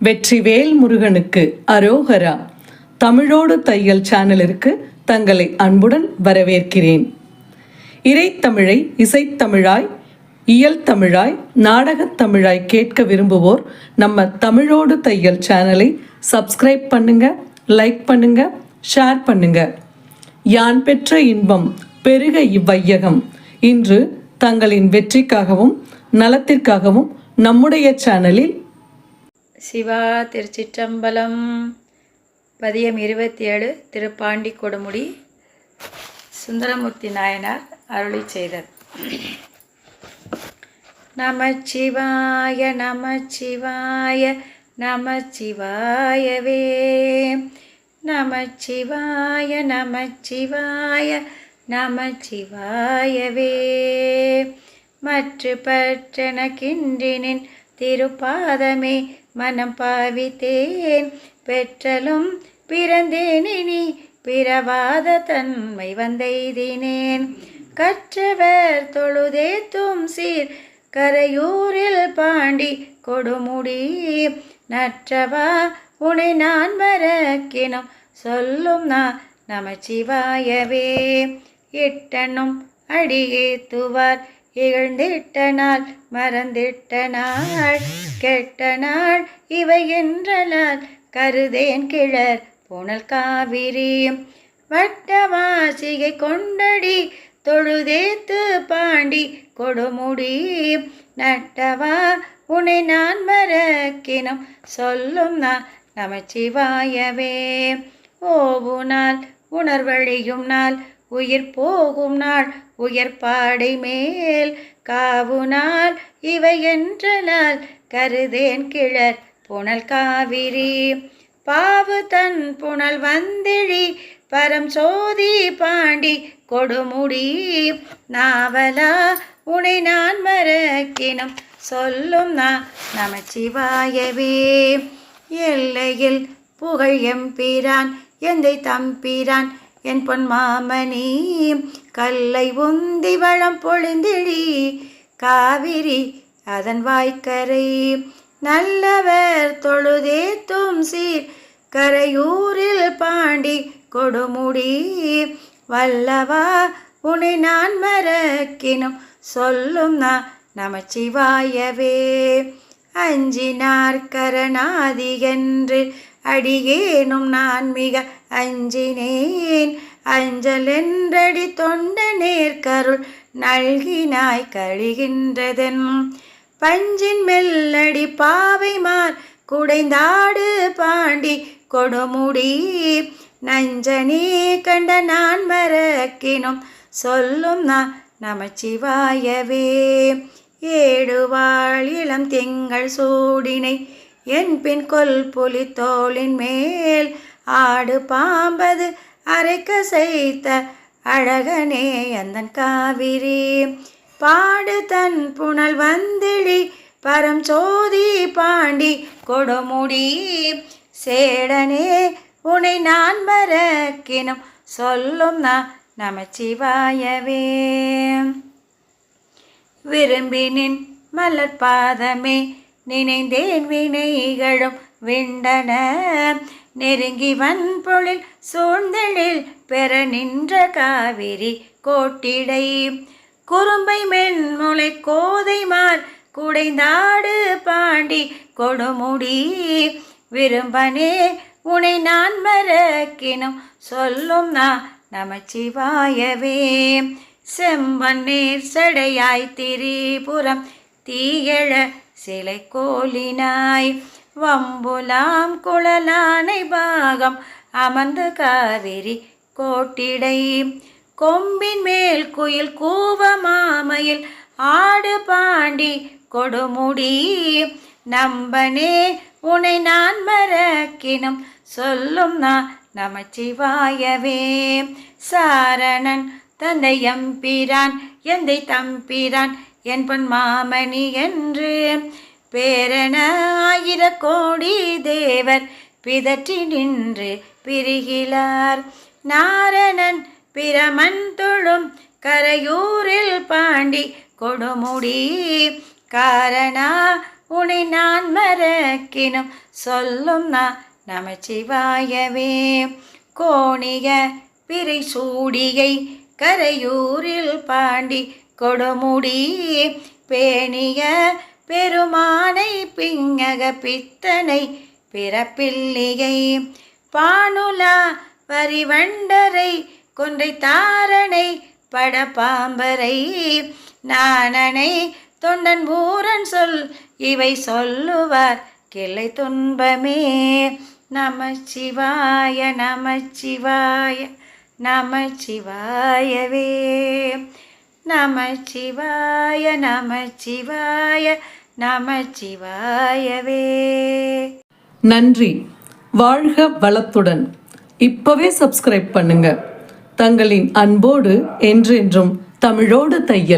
வெற்றிவேல் முருகனுக்கு அரோகரா. தமிழோடு தையல் சேனலிற்கு தங்களை அன்புடன் வரவேற்கிறேன். இறைத்தமிழை இசைத்தமிழாய், இயல் தமிழாய், நாடகத் தமிழாய் கேட்க விரும்புவோர் நம்ம தமிழோடு தையல் சேனலை சப்ஸ்கிரைப் பண்ணுங்க, லைக் பண்ணுங்க, ஷேர் பண்ணுங்க. யான் பெற்ற இன்பம் பெருக இவ்வையகம். இன்று தங்களின் வெற்றிக்காகவும் நலத்திற்காகவும் நம்முடைய சேனலில் சிவா திருச்சிற்றம்பலம். பதியம் 27 திருப்பாண்டி கொடுமுடி சுந்தரமூர்த்தி நாயனார் அருளி செய்தது. நமச்சிவாய நமச்சிவாய நமச்சிவாயவே, நமச்சிவாய நமச்சிவாய நமச்சிவாயவே. மற்று பற்றெனக்கின்றினின் திருப்பாதமே மனம் பாவித்தேன், பெற்றலும் பிறந்தேனினி பிறவாத தன்மை வந்தெய்தினேன். கற்றவர் தொழுதேத்தும் சீர் கரையூரில் பாண்டி கொடுமுடி, நற்றவா உனை நான் மறக்கினும் சொல்லும் நமச்சிவாயவே. இட்டனும் அடியேத்துவார் இகழ்ந்திட்ட நாள் மறந்திட்ட நாள், கெட்ட நாள் இவை என்றலால் கருதேன் கிளர் புனல் காவிரி. வட்டவாசிகை கொண்டடி தொழுதேத்து பாண்டி கொடுமுடி, நட்டவா உனை நான் மறக்கினும் சொல்லும் நமச்சிவாயவே. ஓவு நாள் உணர்வழியும் நாள் உயிர் போகும் நாள் உயர்பாடை மேல் காவு நாள் இவை என்றலால் கருதேன் கிளர் புனல் காவிரி. பாவு தன் புனல் வந்திழி பரம் சோதி பாண்டி கொடுமுடி, நாவலா உனை நான் மறக்கினும் சொல்லும் நமச்சிவாயவே. எல்லையில் புகழ் எம்பிரான் எந்தை தம்பிரான் என் பொன் மாமணி, கல்லை உந்தி வளம் பொழிந்திழி காவிரி அதன் வாய்க்கரை. நல்லவர் தொழுதேத்தும் சீர் கரையூரில் பாண்டி கொடுமுடி, வல்லவா உனை நான் மறக்கினும் சொல்லும் நமச்சிவாயவே. அஞ்சினார் கரணாதி என்று அடியேனும் நான் மிக அஞ்சினேன், அஞ்சல் என்றடி தொண்ட நேர்கருள் நல்கினாய் கழிகின்றதன். பஞ்சின் மெல்லடி பாவைமார் குடைந்தாடு பாண்டி கொடுமுடி, நஞ்சனே கண்ட நான் மறக்கினும் சொல்லும் நமச்சிவாயவே. ஏடுவாள் இளம் திங்கள் சூடினை என் பின் கொல் புலி தோளின் மேல், ஆடு பாம்பது அரைக்க செய்த அழகனே அந்தன் காவிரி. பாடு தன் புனல் வந்திழி பரம் சோதி பாண்டி கொடுமுடி, சேடனே உனை நான் மறக்கினும் சொல்லும் நமச்சிவாயவே. விரும்பினின் மலர் பாதமே நினைந்தேன் வினைகளும் விண்டன, நெருங்கி வன்பொழில் சூழ்ந்தெழில் பெற நின்ற காவிரி கோட்டிடை. குறும்பை மென்முளை கோதைமார் குடைந்தாடு பாண்டி கொடுமுடி, விரும்பனே உனை நான் மறக்கினும் சொல்லும் நமச்சிவாயவே. செம்பன் நேர் சடையாய் திரிபுரம் தீயழ சிலை கோலினாய், வம்புலாம் குழலானை பாகம் அமர்ந்து காவிரி கோட்டிடை. கொம்பின் மேல் குயில் கூவ மாமையில் ஆடு பாண்டி கொடுமுடி, நம்பனே உனை நான் மறக்கினும் சொல்லும் நமச்சிவாயவே. சாரணன் தந்தை எம்பிரான் எந்தை தம்பிரான் என் பொன் மாமணி என்று பேரண ஆயிர கோடி தேவர் பிதற்றி நின்று பிரிகிலார். நாரணன் பிரமன் தொழும் கரையூரில் பாண்டி கொடுமுடி, காரணா உனை நான் மறக்கினும் சொல்லும் நான் நமச்சிவாயவே. கோணிய பிறை சூடியை கரையூரில் பாண்டி கொடுமுடி பேணிய பெருமானை பிங்கக பித்தனை பிறப்பில்லிகை பானுலா வரிவண்டரை கொன்றை தாரணை படபாம்பரை நாணனை தொண்டன் பூரன் சொல் இவை சொல்லுவார் கிளை துன்பமே. நமச்சிவாய நமச்சிவாய நமச்சிவாயவே. நமச்சிவாய நமச்சிவாய நமச்சிவாயவே. நன்றி. வாழ்க வளத்துடன். இப்பவே சப்ஸ்கிரைப் பண்ணுங்க. தங்களின் அன்போடு என்றென்றும் தமிழோடு தையல்.